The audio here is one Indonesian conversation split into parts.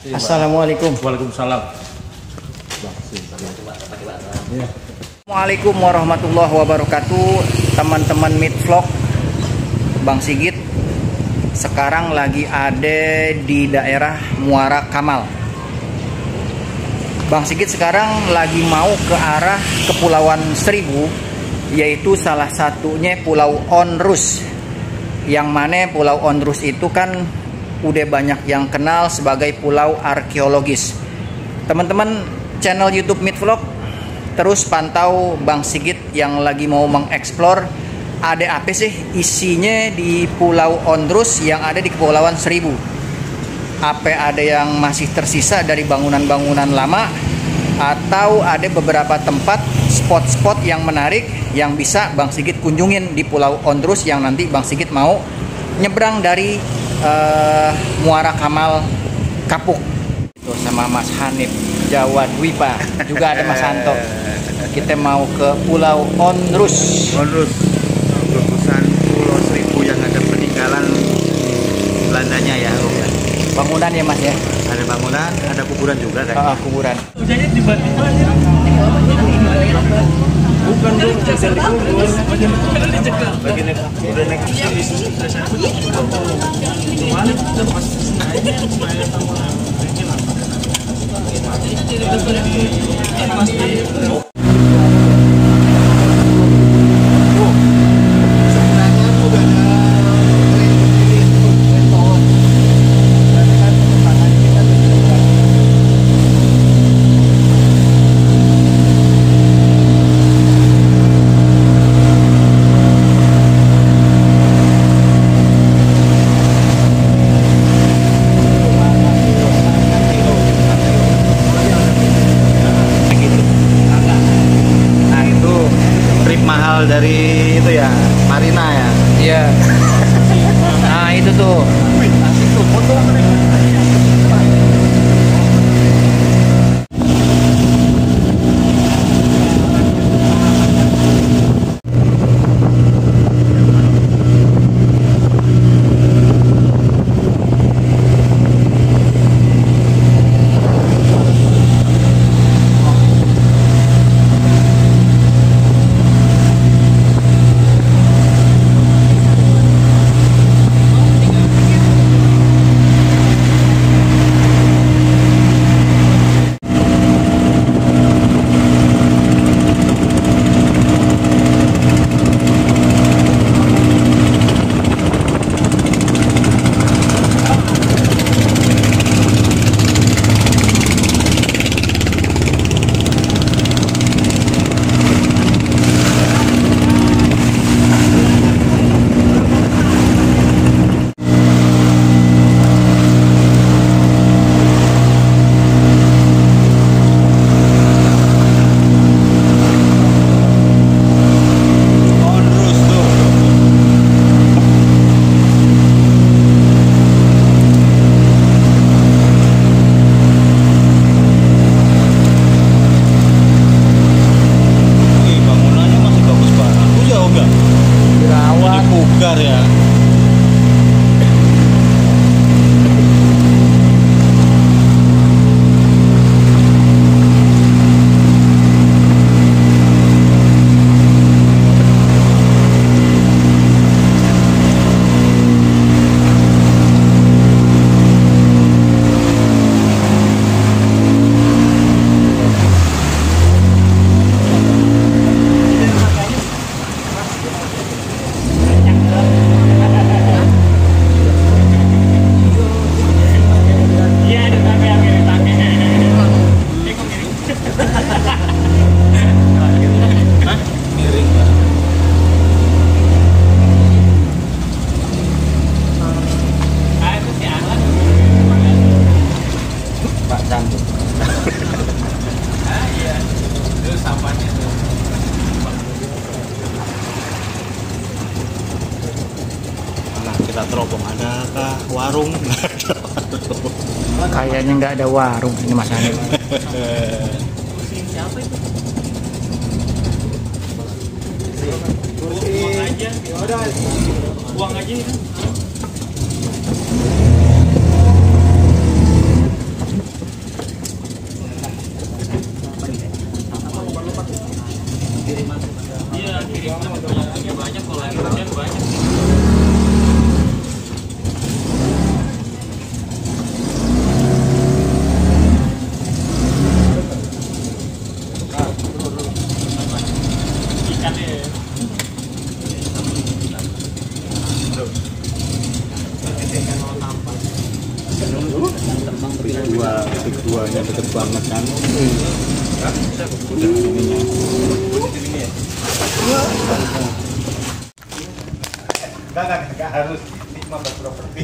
Assalamualaikum. Waalaikumsalam. Assalamualaikum warahmatullahi wabarakatuh. Teman-teman Meet Vlog, Bang Sigit sekarang lagi ada di daerah Muara Kamal. Bang Sigit sekarang lagi mau ke arah Kepulauan Seribu, yaitu salah satunya Pulau Onrus. Yang mana Pulau Onrus itu kan udah banyak yang kenal sebagai pulau arkeologis. Teman-teman channel YouTube Meet Vlog, terus pantau Bang Sigit yang lagi mau mengeksplor ada apa sih isinya di Pulau Onrus yang ada di Kepulauan Seribu. Apa ada yang masih tersisa dari bangunan-bangunan lama, atau ada beberapa tempat spot-spot yang menarik yang bisa Bang Sigit kunjungin di Pulau Onrus yang nanti Bang Sigit mau nyebrang dari Muara Kamal Kapuk. Tuh sama Mas Hanif Jawa Dwipa, juga ada Mas Santo. Kita mau ke Pulau Onrus. Gugusan Pulau Seribu yang ada peninggalan Belandanya ya, Om. Bangunan ya Mas ya? Ada bangunan, ada kuburan juga kan? Kuburan. Bukan dulu cecil dikubur. Lagi naik udah naik dari itu ya, Marina ya. Iya. Nah, itu tuh. Asik tuh foto. Ya. Kita terobong, adakah warung? Kayaknya nggak ada warung ini Mas Hanif. Siapa itu? Uang aja itu. duanya deket banget kan. Enggak harus nikmat properti.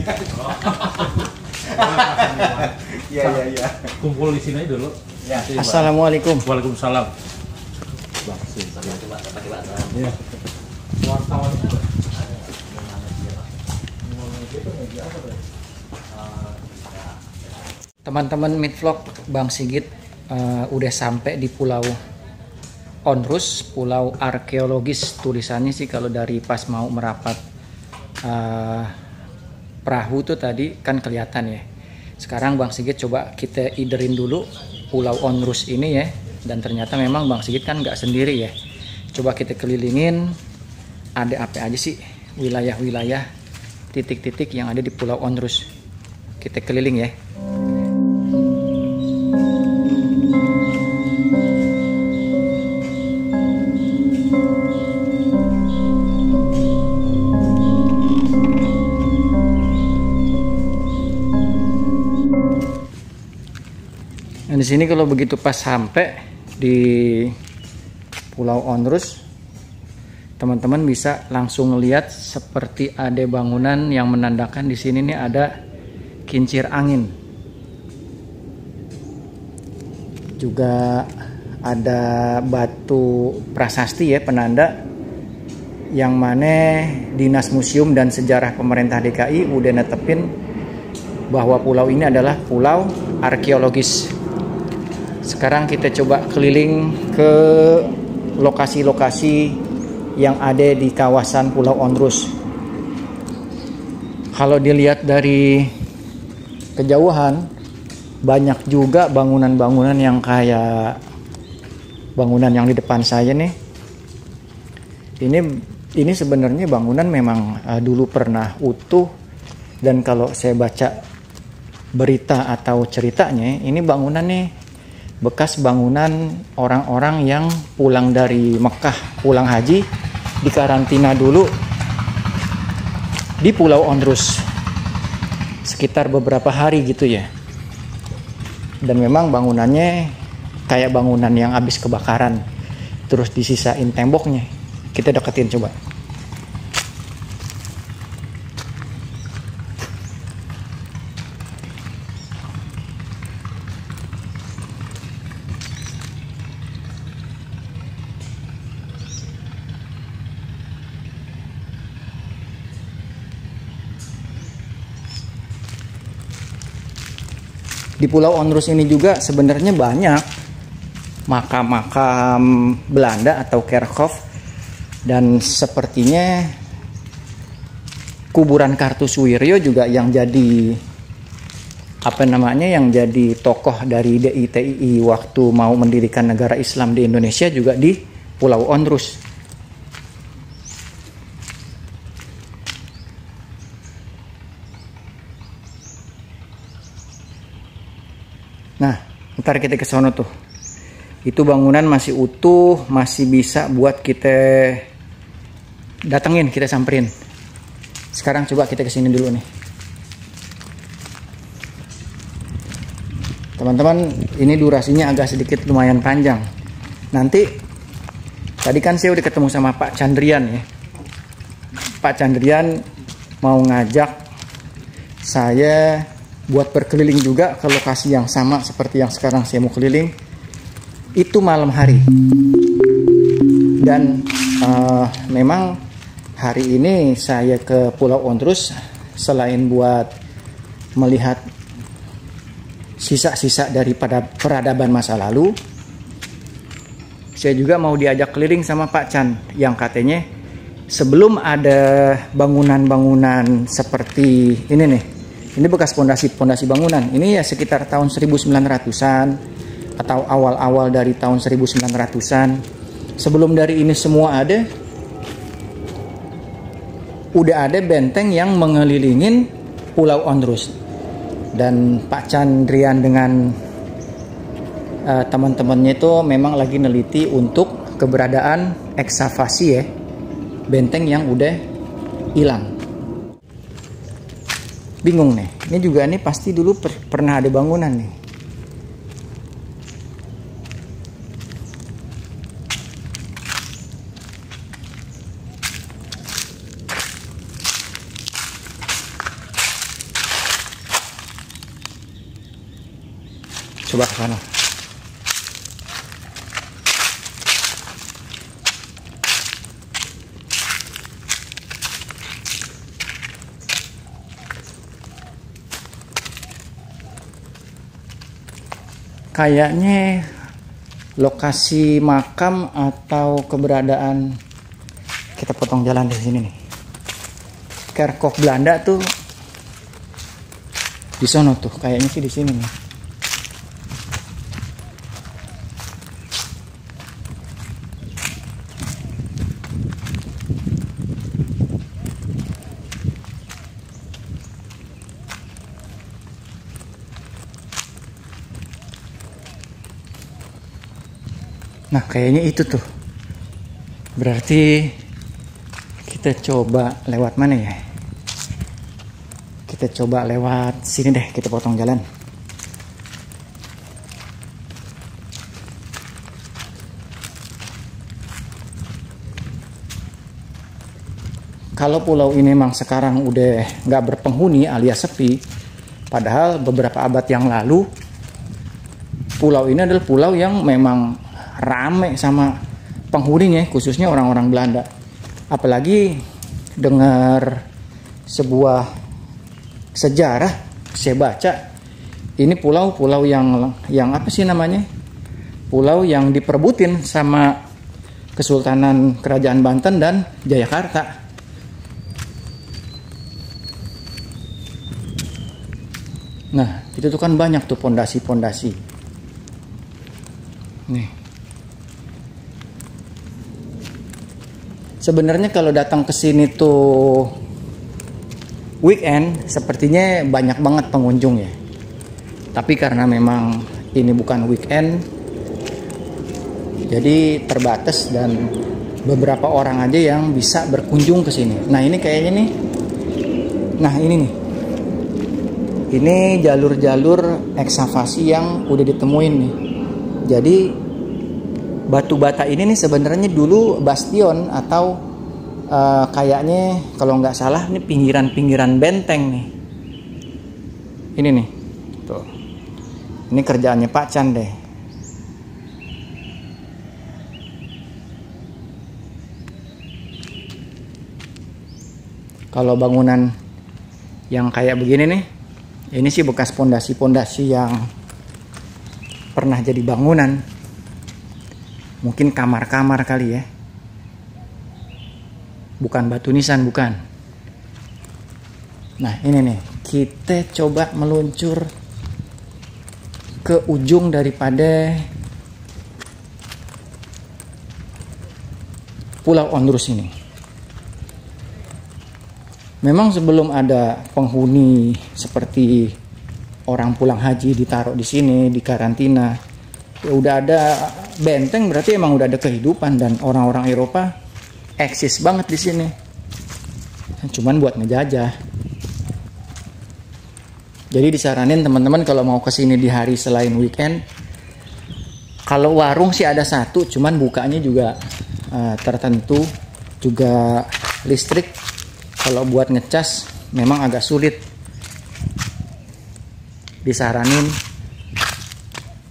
Iya. Kumpul di sini dulu. Ya. Assalamualaikum. Waalaikumsalam. Iya. Wartawan. Teman-teman Midvlog, Bang Sigit udah sampai di Pulau Onrus, pulau arkeologis tulisannya sih kalau dari pas mau merapat perahu tuh tadi kan kelihatan ya. Sekarang Bang Sigit coba kita iderin dulu Pulau Onrus ini ya, dan ternyata memang Bang Sigit kan nggak sendiri ya. Coba kita kelilingin ada apa aja sih wilayah-wilayah titik-titik yang ada di Pulau Onrus. Kita keliling ya. Nah, di sini kalau begitu pas sampai di Pulau Onrus, teman-teman bisa langsung lihat seperti ada bangunan yang menandakan di sini nih ada kincir angin. Juga ada batu prasasti ya, penanda yang mana Dinas Museum dan Sejarah Pemerintah DKI udah netepin bahwa pulau ini adalah pulau arkeologis. Sekarang kita coba keliling ke lokasi-lokasi yang ada di kawasan Pulau Onrus. Kalau dilihat dari kejauhan, banyak juga bangunan-bangunan yang kayak bangunan yang di depan saya nih. Ini sebenarnya bangunan memang dulu pernah utuh, dan kalau saya baca berita atau ceritanya, ini bangunan nih bekas bangunan orang-orang yang pulang dari Mekah, pulang haji, dikarantina dulu di Pulau Onrus sekitar beberapa hari gitu ya. Dan memang bangunannya kayak bangunan yang habis kebakaran, terus disisain temboknya. Kita deketin coba. Di Pulau Onrus ini juga sebenarnya banyak makam-makam Belanda atau Kerkhof, dan sepertinya kuburan Kartosuwiryo juga yang jadi yang jadi tokoh dari DITII waktu mau mendirikan negara Islam di Indonesia juga di Pulau Onrus. Nah, ntar kita ke sono tuh. Itu bangunan masih utuh, masih bisa buat kita datengin, kita samperin. Sekarang coba kita ke sini dulu nih. Teman-teman, ini durasinya agak sedikit lumayan panjang. Nanti tadi kan saya udah ketemu sama Pak Chandrian ya. Pak Chandrian mau ngajak saya buat berkeliling juga ke lokasi yang sama seperti yang sekarang saya mau keliling. Itu malam hari. Dan memang hari ini saya ke Pulau Onrus selain buat melihat sisa-sisa daripada peradaban masa lalu, saya juga mau diajak keliling sama Pak Chan yang katanya sebelum ada bangunan-bangunan seperti ini nih. Ini bekas pondasi bangunan. Ini ya sekitar tahun 1900-an atau awal-awal dari tahun 1900-an. Sebelum dari ini semua ada, udah ada benteng yang mengelilingin Pulau Onrus. Dan Pak Chandrian dengan teman-temannya itu memang lagi neliti untuk keberadaan ekskavasi ya, benteng yang udah hilang. Bingung nih, ini juga nih pasti dulu pernah ada bangunan nih. Coba ke sana. Kayaknya lokasi makam atau keberadaan, kita potong jalan di sini nih. Kerkhof Belanda tuh di sono tuh, kayaknya sih di sini nih. Nah, kayaknya itu tuh. Berarti kita coba lewat mana ya? Kita coba lewat sini deh, kita potong jalan. Kalau pulau ini memang sekarang udah nggak berpenghuni alias sepi, padahal beberapa abad yang lalu pulau ini adalah pulau yang memang rame sama penghuninya, khususnya orang-orang Belanda. Apalagi dengar sebuah sejarah saya baca, ini pulau-pulau yang apa sih namanya? Pulau yang diperebutin sama Kesultanan Kerajaan Banten dan Jayakarta. Nah, itu tuh kan banyak tuh pondasi-pondasi. Nih. Sebenarnya kalau datang ke sini tuh weekend, sepertinya banyak banget pengunjung ya. Tapi karena memang ini bukan weekend, jadi terbatas dan beberapa orang aja yang bisa berkunjung ke sini. Nah, ini kayaknya nih. Nah, ini nih. Ini jalur-jalur ekskavasi yang udah ditemuin nih. Jadi batu bata ini nih sebenarnya dulu bastion atau kayaknya kalau nggak salah ini pinggiran-pinggiran benteng nih. Ini nih, tuh. Ini kerjaannya Pak Chan deh. Kalau bangunan yang kayak begini nih, ini sih bekas pondasi-pondasi yang pernah jadi bangunan. Mungkin kamar-kamar kali ya. Bukan batu nisan, bukan. Nah, ini nih. Kita coba meluncur ke ujung daripada Pulau Onrus ini. Memang sebelum ada penghuni seperti orang pulang haji ditaruh di sini, di karantina, ya udah ada benteng, berarti emang udah ada kehidupan dan orang-orang Eropa eksis banget di sini. Cuman buat ngejajah. Jadi disaranin teman-teman kalau mau ke sini di hari selain weekend, kalau warung sih ada satu, cuman bukanya juga tertentu, juga listrik. Kalau buat ngecas memang agak sulit. Disaranin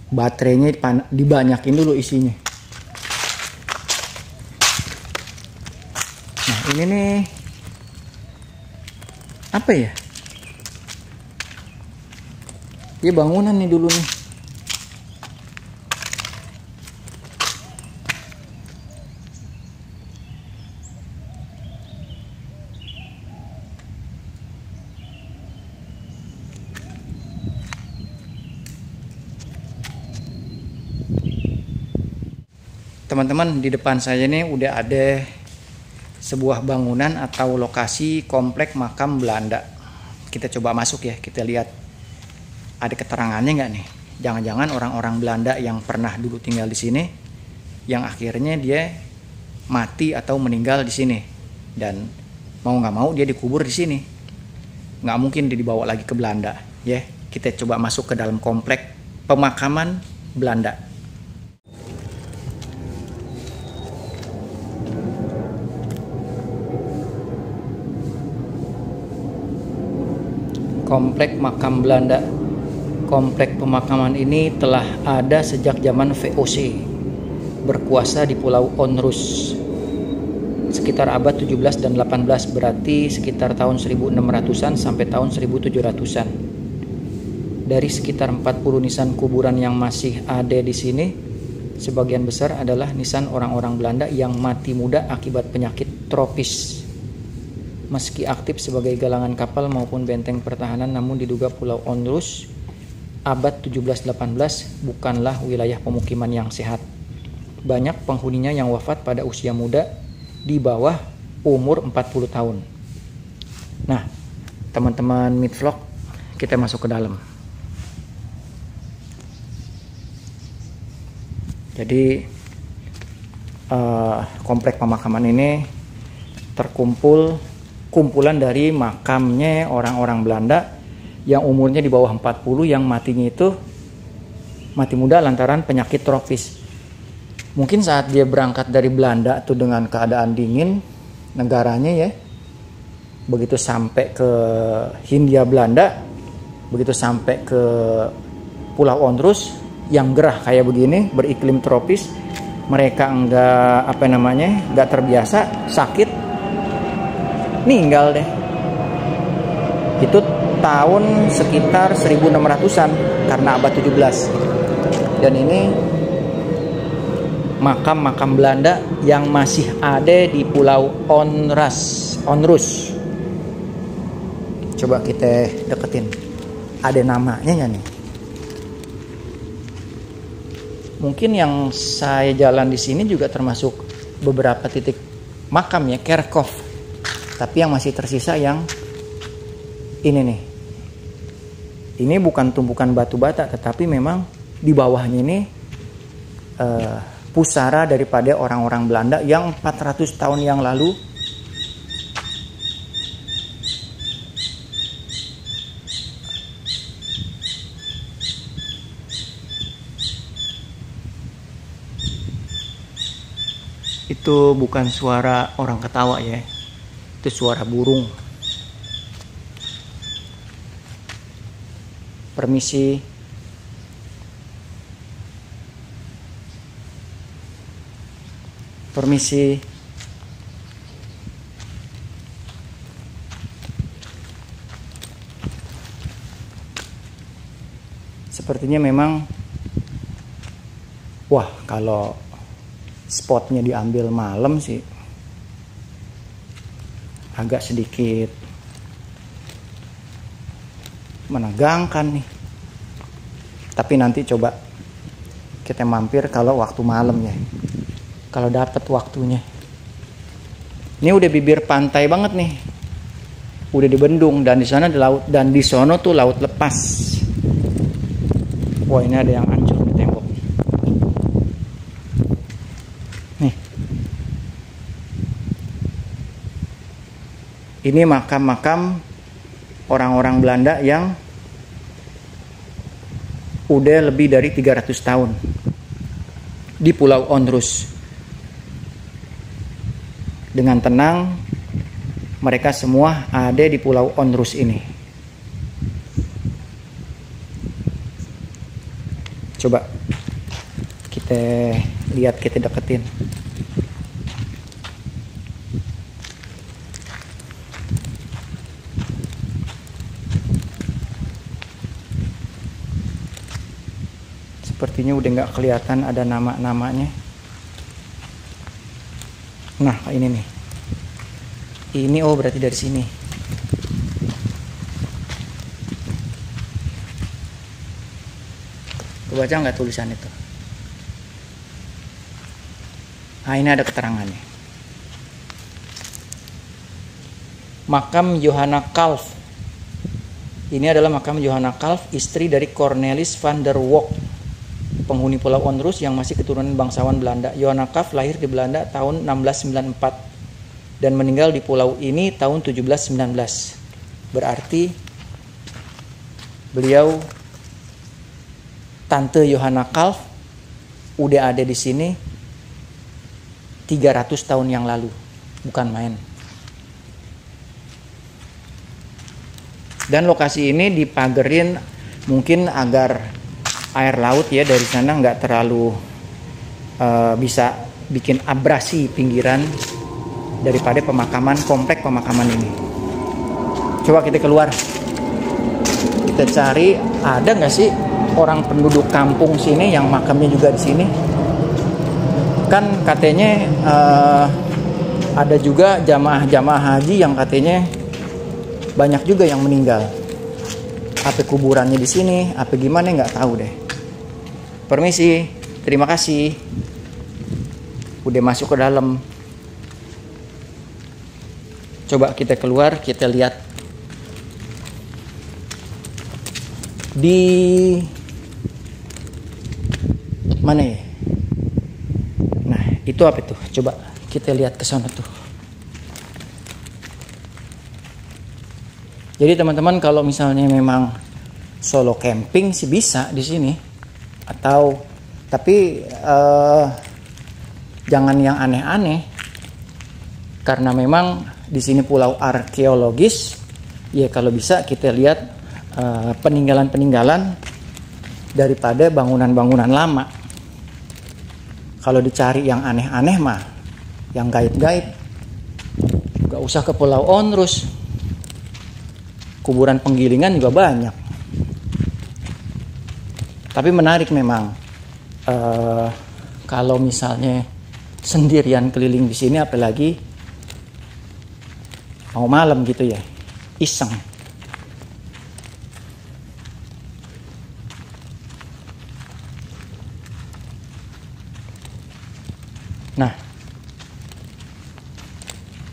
baterainya dibanyakin dulu isinya. Nah, ini nih apa ya? Ini bangunan nih dulu nih. Teman-teman, di depan saya ini udah ada sebuah bangunan atau lokasi komplek makam Belanda. Kita coba masuk ya, kita lihat ada keterangannya nggak nih. Jangan-jangan orang-orang Belanda yang pernah dulu tinggal di sini, yang akhirnya dia mati atau meninggal di sini, dan mau nggak mau dia dikubur di sini. Nggak mungkin dia dibawa lagi ke Belanda, ya. Kita coba masuk ke dalam komplek pemakaman Belanda. Komplek makam Belanda. Komplek pemakaman ini telah ada sejak zaman VOC berkuasa di Pulau Onrus sekitar abad 17 dan 18, berarti sekitar tahun 1600-an sampai tahun 1700-an. Dari sekitar 40 nisan kuburan yang masih ada di sini, sebagian besar adalah nisan orang-orang Belanda yang mati muda akibat penyakit tropis. Meski aktif sebagai galangan kapal maupun benteng pertahanan, namun diduga Pulau Onrus abad 17-18 bukanlah wilayah pemukiman yang sehat. Banyak penghuninya yang wafat pada usia muda di bawah umur 40 tahun. Nah, teman-teman Midvlog, kita masuk ke dalam. Jadi komplek pemakaman ini kumpulan dari makamnya orang-orang Belanda yang umurnya di bawah 40, yang matinya itu mati muda lantaran penyakit tropis. Mungkin saat dia berangkat dari Belanda tuh dengan keadaan dingin negaranya ya, begitu sampai ke Hindia Belanda, begitu sampai ke Pulau Onrus yang gerah kayak begini, beriklim tropis, mereka nggak terbiasa, sakit, meninggal deh. Itu tahun sekitar 1600-an karena abad 17. Dan ini makam-makam Belanda yang masih ada di Pulau Onrus. Coba kita deketin. Ada namanya nih. Mungkin yang saya jalan di sini juga termasuk beberapa titik makam ya, Kerkhof. Tapi yang masih tersisa yang ini nih. Ini bukan tumpukan batu bata, tetapi memang di bawahnya ini pusara daripada orang-orang Belanda yang 400 tahun yang lalu itu bukan suara orang ketawa ya, itu suara burung. Permisi. Sepertinya memang, wah, kalau spotnya diambil malam sih agak sedikit menegangkan nih. Tapi nanti coba kita mampir kalau waktu malam ya, kalau dapat waktunya. Ini udah bibir pantai banget nih, udah di bendung, dan di sana di laut, dan di sono tuh laut lepas. Wah, ini ada yang hancur di tembok nih. Ini makam-makam orang-orang Belanda yang udah lebih dari 300 tahun di Pulau Onrus. Dengan tenang, mereka semua ada di Pulau Onrus ini. Coba kita lihat, kita deketin. Sepertinya udah nggak kelihatan ada nama-namanya. Nah, ini nih. Ini oh berarti dari sini. Baca nggak tulisan itu? Nah, ini ada keterangannya. Makam Johanna Kalf. Ini adalah makam Johanna Kalf, istri dari Cornelis van der Wok, penghuni Pulau Onrus yang masih keturunan bangsawan Belanda. Johanna Kalf lahir di Belanda tahun 1694 dan meninggal di pulau ini tahun 1719. Berarti beliau, Tante Johanna Kalf, udah ada di sini 300 tahun yang lalu, bukan main. Dan lokasi ini dipagerin Mungkin agar air laut ya dari sana nggak terlalu bisa bikin abrasi pinggiran daripada komplek pemakaman ini. Coba kita keluar, kita cari ada nggak sih orang penduduk kampung sini yang makamnya juga di sini. Kan katanya ada juga jamaah haji yang katanya banyak juga yang meninggal. Apa kuburannya di sini, apa gimana nggak tahu deh. Permisi, terima kasih. Udah masuk ke dalam. Coba kita keluar, kita lihat di mana ya? Nah, itu apa tuh? Coba kita lihat ke sana tuh. Jadi teman-teman kalau misalnya memang solo camping sih bisa di sini, atau tapi jangan yang aneh-aneh karena memang di sini pulau arkeologis ya, kalau bisa kita lihat peninggalan-peninggalan daripada bangunan-bangunan lama. Kalau dicari yang aneh-aneh mah, yang gaib-gaib, gak usah ke Pulau Onrus. Kuburan penggilingan juga banyak. Tapi menarik memang kalau misalnya sendirian keliling di sini, apalagi mau malam gitu ya, iseng. Nah,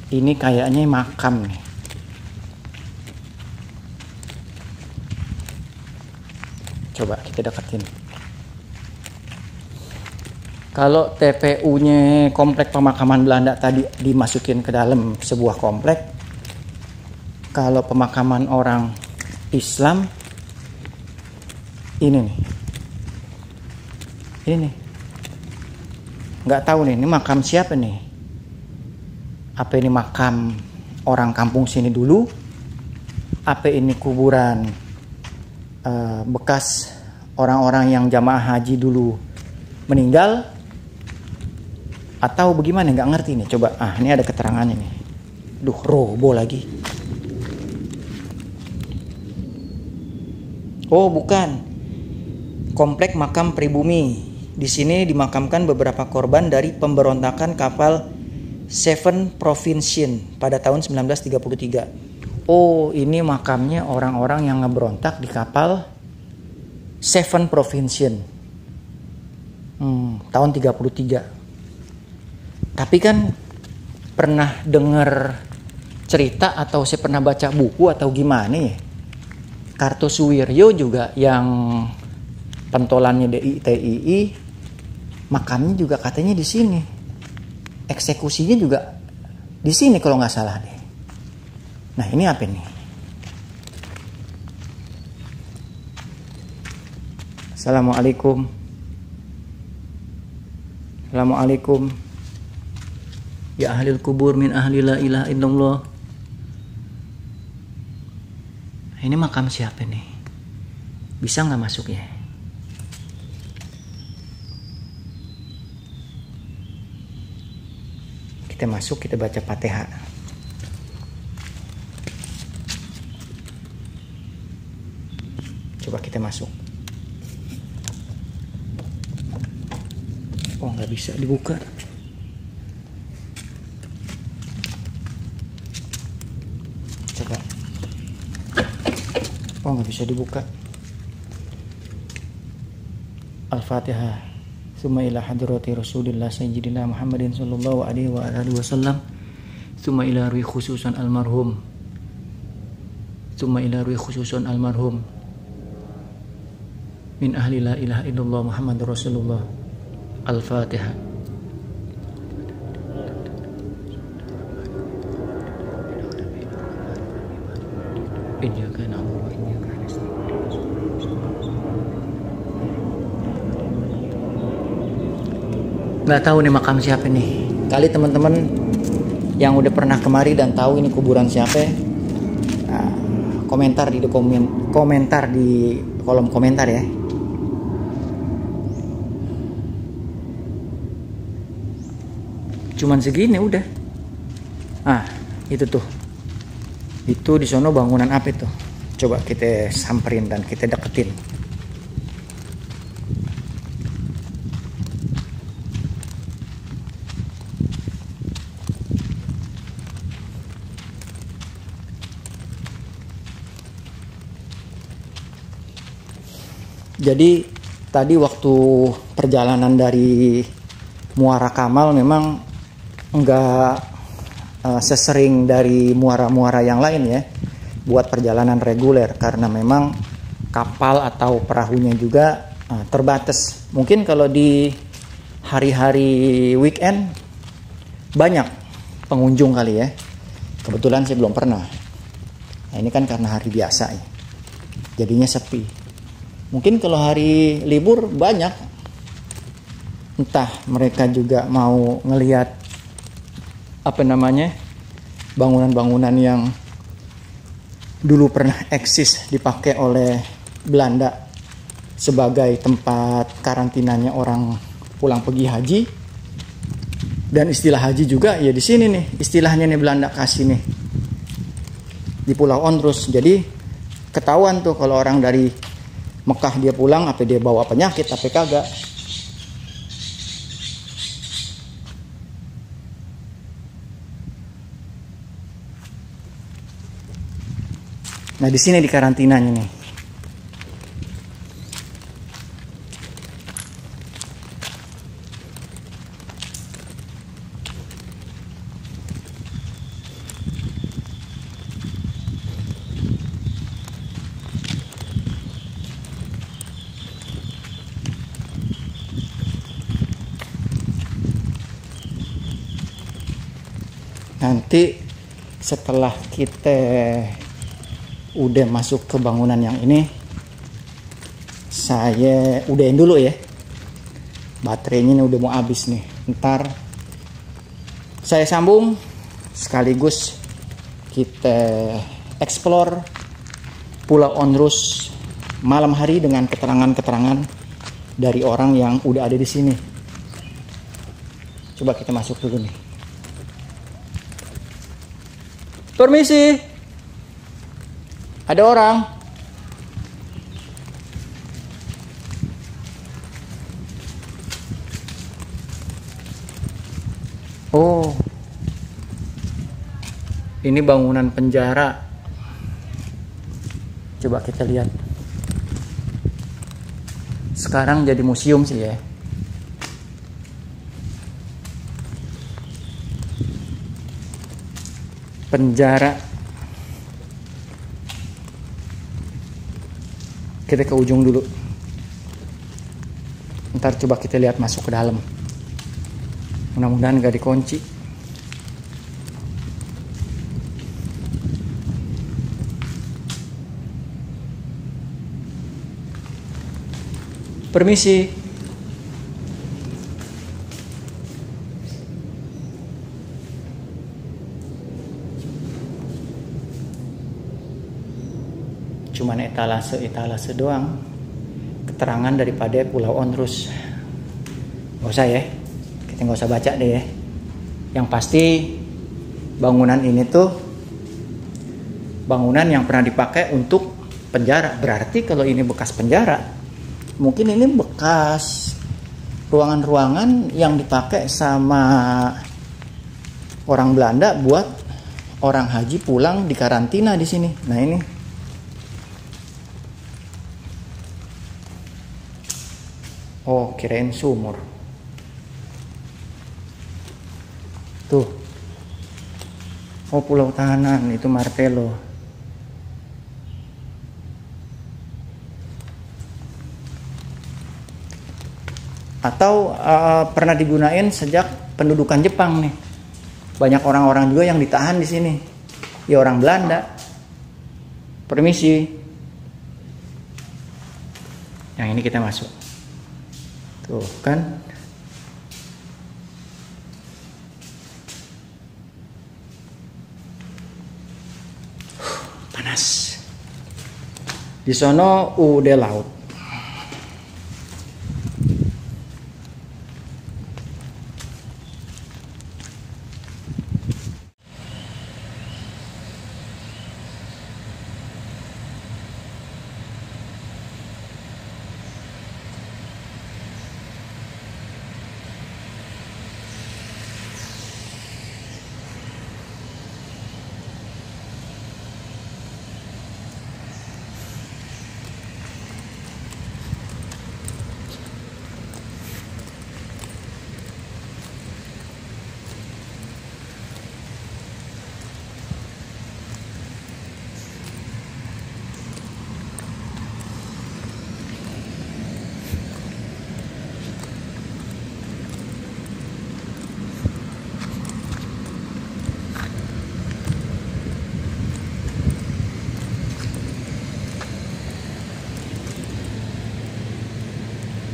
ini kayaknya makam nih. Coba kita deketin. Kalau TPU-nya komplek pemakaman Belanda tadi dimasukin ke dalam sebuah komplek, kalau pemakaman orang Islam ini nih, nggak tahu nih, ini makam siapa nih? Apa ini makam orang kampung sini dulu? Apa ini kuburan bekas orang-orang yang jamaah haji dulu meninggal, atau bagaimana, nggak ngerti nih. Coba ini ada keterangannya nih. Duh, robo lagi. Oh bukan, komplek makam pribumi. Di sini dimakamkan beberapa korban dari pemberontakan kapal Seven Provincial pada tahun 1933. Oh, ini makamnya orang-orang yang ngeberontak di kapal Seven Provincial tahun 33. Tapi kan pernah dengar cerita atau saya pernah baca buku atau gimana ya, Kartosuwiryo juga yang pentolannya DITII, makamnya juga katanya di sini, eksekusinya juga di sini kalau nggak salah deh. Nah ini apa nih? Assalamualaikum. Assalamualaikum. Ya ahlil kubur min ahli la ilaha illallah. Ini makam siapa nih? Bisa nggak masuk ya? Kita masuk, kita baca Fatihah. Coba kita masuk. Oh, nggak bisa dibuka. Coba. Oh, nggak bisa dibuka. Al-Fatihah. Summa ila hadrati Rasulillah Sayyidina Muhammadin sallallahu alaihi wa alihi wasallam. Summa ila ruhi khususan almarhum. Summa ila ruhi khususan almarhum min ahli la ilaha illallah Muhammadur Rasulullah. Al-Fatihah. Iyyaka na'budu wa iyyaka nasta'in. Nggak tahu nih makam siapa nih. Kali teman-teman yang udah pernah kemari dan tahu ini kuburan siapa, komentar di kolom komentar ya. Cuman segini udah. Ah, itu tuh. Itu di sono bangunan apa itu? Coba kita samperin dan kita deketin. Jadi tadi waktu perjalanan dari Muara Kamal memang enggak sesering dari muara-muara yang lain ya buat perjalanan reguler, karena memang kapal atau perahunya juga terbatas. Mungkin kalau di hari-hari weekend banyak pengunjung kali ya. Kebetulan saya belum pernah. Nah, ini kan karena hari biasa ya, jadinya sepi. Mungkin kalau hari libur banyak. Entah mereka juga mau ngelihat bangunan-bangunan yang dulu pernah eksis dipakai oleh Belanda sebagai tempat karantinanya orang pulang pergi haji. Dan istilah haji juga ya di sini nih, istilahnya nih Belanda kasih nih di Pulau Onrus. Jadi ketahuan tuh kalau orang dari Mekah dia pulang, apa dia bawa penyakit, apa kagak. Nah di sini di karantinanya nih. Nanti setelah kita udah masuk ke bangunan yang ini, saya udahin dulu ya. Baterainya udah mau habis nih. Ntar saya sambung sekaligus kita explore Pulau Onrus malam hari dengan keterangan-keterangan dari orang yang udah ada di sini. Coba kita masuk dulu nih. Permisi. Ada orang. Oh. Ini bangunan penjara. Coba kita lihat. Sekarang jadi museum sih ya. Penjara. Kita ke ujung dulu. Ntar coba kita lihat masuk ke dalam. Mudah-mudahan gak dikunci. Permisi. Cuman etalase doang keterangan daripada Pulau Onrus. Gak usah ya, kita gak usah baca deh ya. Yang pasti bangunan ini tuh bangunan yang pernah dipakai untuk penjara. Berarti kalau ini bekas penjara, mungkin ini bekas ruangan-ruangan yang dipakai sama orang Belanda buat orang haji pulang di karantina di sini. Nah ini. Oh, kirain sumur. Tuh. Oh, pulau tahanan itu Martelo. Atau pernah digunain sejak pendudukan Jepang nih. Banyak orang-orang juga yang ditahan di sini. Ya orang Belanda. Permisi. Yang ini kita masuk. Tuh kan. Panas. Di sono udah laut.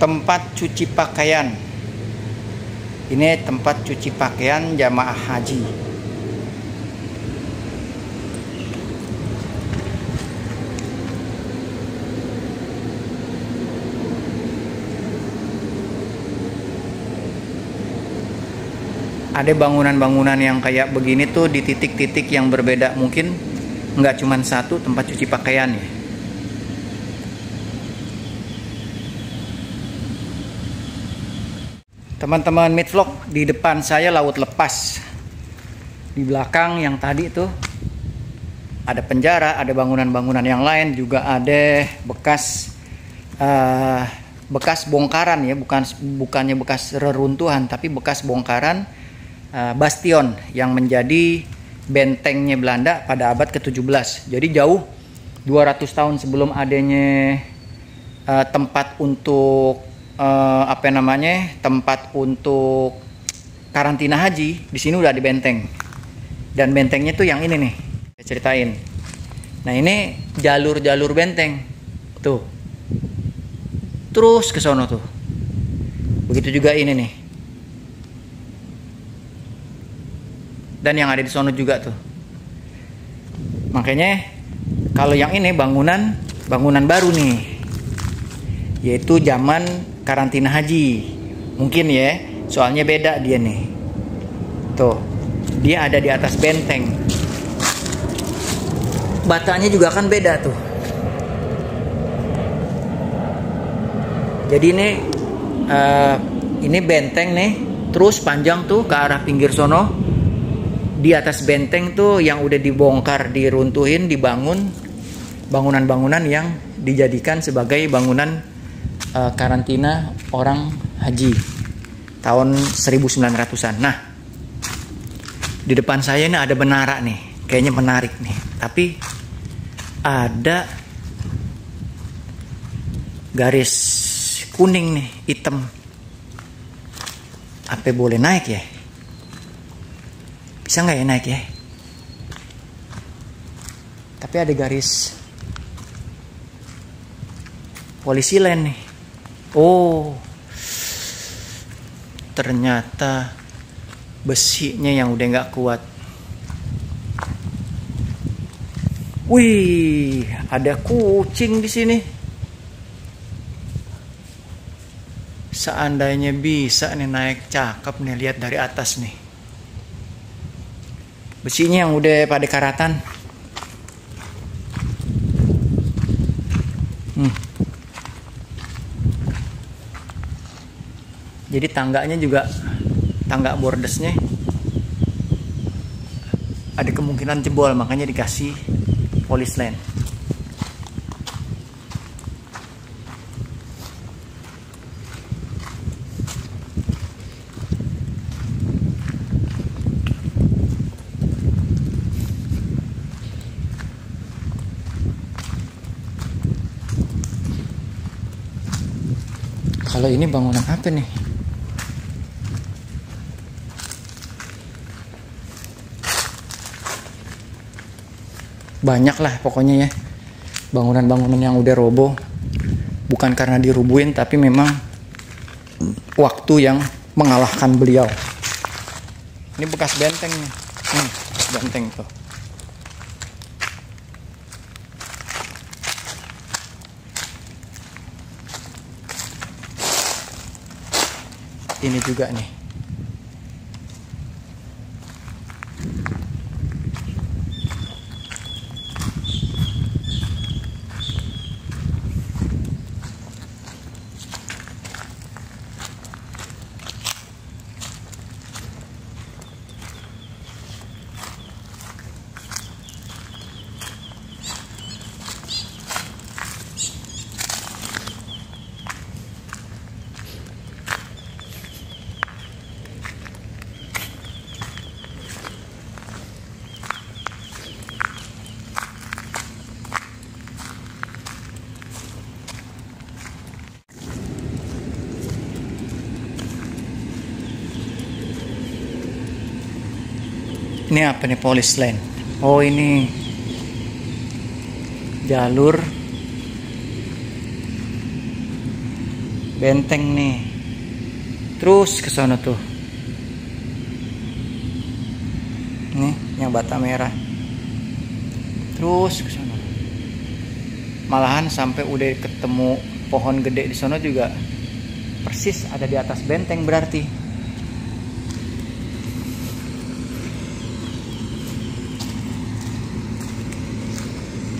Tempat cuci pakaian. Ini tempat cuci pakaian jamaah haji. Ada bangunan-bangunan yang kayak begini tuh di titik-titik yang berbeda. Mungkin nggak cuma satu tempat cuci pakaian ya. Teman-teman Midvlog, di depan saya laut lepas. Di belakang yang tadi itu ada penjara, ada bangunan-bangunan yang lain, juga ada bekas bongkaran ya, bukannya bekas reruntuhan, tapi bekas bongkaran bastion yang menjadi bentengnya Belanda pada abad ke-17. Jadi jauh 200 tahun sebelum adanya tempat untuk tempat untuk karantina haji, di sini udah ada benteng. Dan bentengnya tuh yang ini nih, saya ceritain. Nah, ini jalur-jalur benteng. Tuh. Terus ke sono tuh. Begitu juga ini nih. Dan yang ada di sono juga tuh. Makanya kalau yang ini bangunan baru nih. Yaitu zaman karantina haji. Mungkin ya, soalnya beda dia nih. Tuh, dia ada di atas benteng. Batanya juga kan beda tuh. Jadi ini benteng nih, terus panjang tuh ke arah pinggir sono. Di atas benteng tuh yang udah dibongkar, diruntuhin, dibangun bangunan-bangunan yang dijadikan sebagai bangunan karantina orang haji tahun 1900-an. Nah, di depan saya ini ada menara nih, kayaknya menarik nih. Tapi ada garis kuning nih, hitam. Apa boleh naik ya? Bisa nggak ya naik ya? Tapi ada garis polisi lain nih. Oh, ternyata besinya yang udah nggak kuat. Wih, ada kucing di sini. Seandainya bisa nih naik, cakep nih, lihat dari atas nih. Besinya yang udah pada karatan. Jadi tangganya juga, tangga bordesnya ada kemungkinan jebol, makanya dikasih polis line. Kalau ini bangunan apa nih? Banyak lah pokoknya ya, bangunan-bangunan yang udah roboh. Bukan karena dirubuhin, tapi memang waktu yang mengalahkan beliau. Ini bekas benteng nih. Benteng tuh. ini juga nih. Ini apa nih, police line? Oh, ini jalur benteng nih. Terus ke sana tuh. Nih, yang bata merah. Terus ke sana. Malahan sampai udah ketemu pohon gede di sana juga persis ada di atas benteng berarti.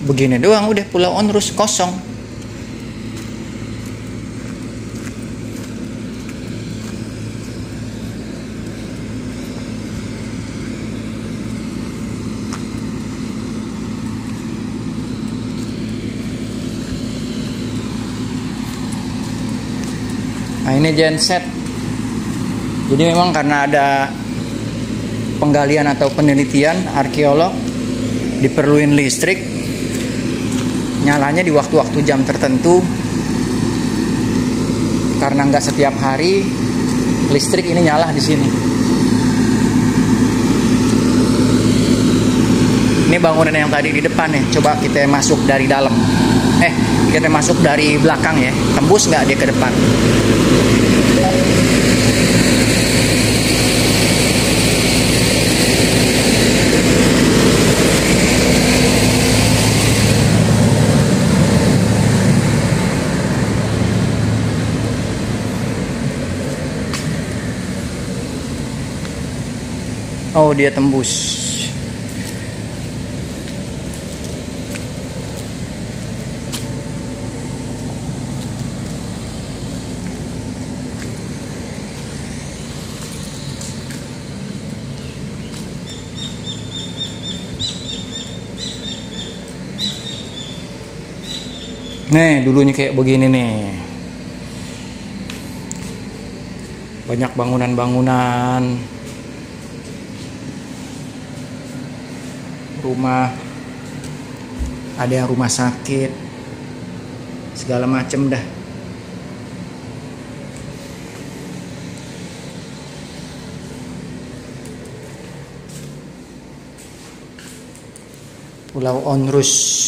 Begini doang udah Pulau Onrus kosong. Nah, ini genset. Jadi memang karena ada penggalian atau penelitian arkeolog diperluin listrik. Nyalanya di waktu-waktu jam tertentu, karena nggak setiap hari listrik ini nyala di sini. Ini bangunan yang tadi di depan nih, coba kita masuk dari dalam. Kita masuk dari belakang ya, tembus nggak dia ke depan? Oh, dia tembus. Nih, dulunya kayak begini nih. Banyak bangunan-bangunan. Rumah, ada yang rumah sakit, segala macem dah. Pulau Onrus.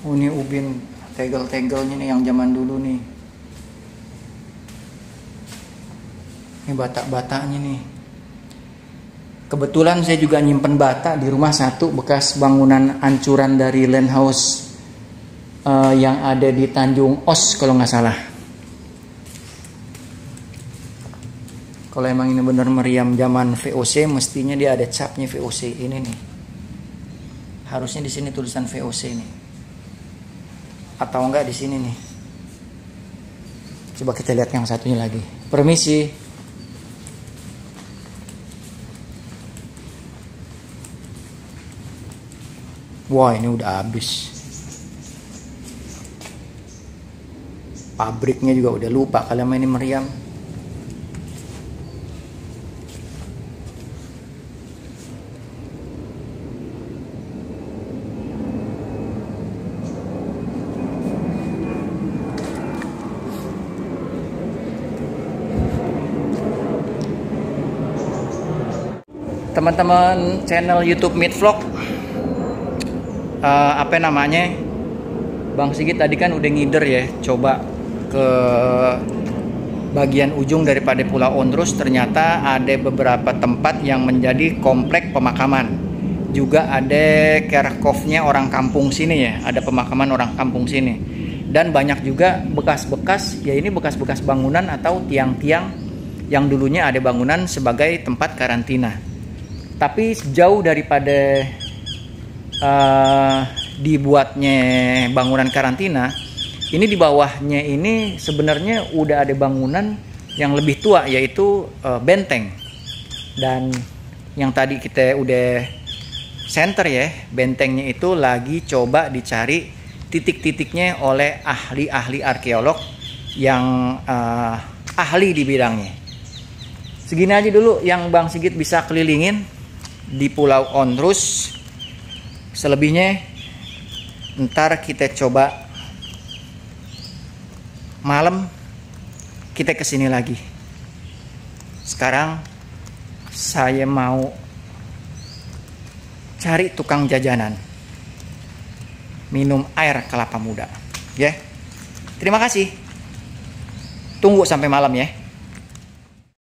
Oh, ini ubin tegel-tegelnya nih yang zaman dulu nih. Ini bata-batanya nih. Kebetulan saya juga nyimpen bata di rumah satu bekas bangunan ancuran dari land house yang ada di Tanjung Os kalau nggak salah. Kalau emang ini bener meriam zaman VOC, mestinya dia ada capnya VOC ini nih. Harusnya di sini tulisan VOC nih. Atau enggak di sini nih. Coba kita lihat yang satunya lagi. Permisi. Wah, ini udah habis. Pabriknya juga udah lupa kalau ini meriam. Teman-teman channel YouTube Midvlog, apa namanya, Bang Sigit tadi kan udah ngider ya, coba ke bagian ujung daripada Pulau Onrus. Ternyata ada beberapa tempat yang menjadi komplek pemakaman. juga ada kerkhovnya orang kampung sini ya, ada pemakaman orang kampung sini. Dan banyak juga bekas-bekas, ya ini bekas-bekas bangunan atau tiang-tiang yang dulunya ada bangunan sebagai tempat karantina. Tapi jauh daripada dibuatnya bangunan karantina, ini di bawahnya ini sebenarnya udah ada bangunan yang lebih tua, yaitu benteng. Dan yang tadi kita udah center ya, bentengnya itu lagi coba dicari titik-titiknya oleh ahli-ahli arkeolog yang ahli di bidangnya. Segini aja dulu yang Bang Sigit bisa kelilingin di Pulau Onrus. Selebihnya ntar kita coba malam kita kesini lagi. Sekarang saya mau cari tukang jajanan, minum air kelapa muda, ya. Terima kasih. Tunggu sampai malam ya.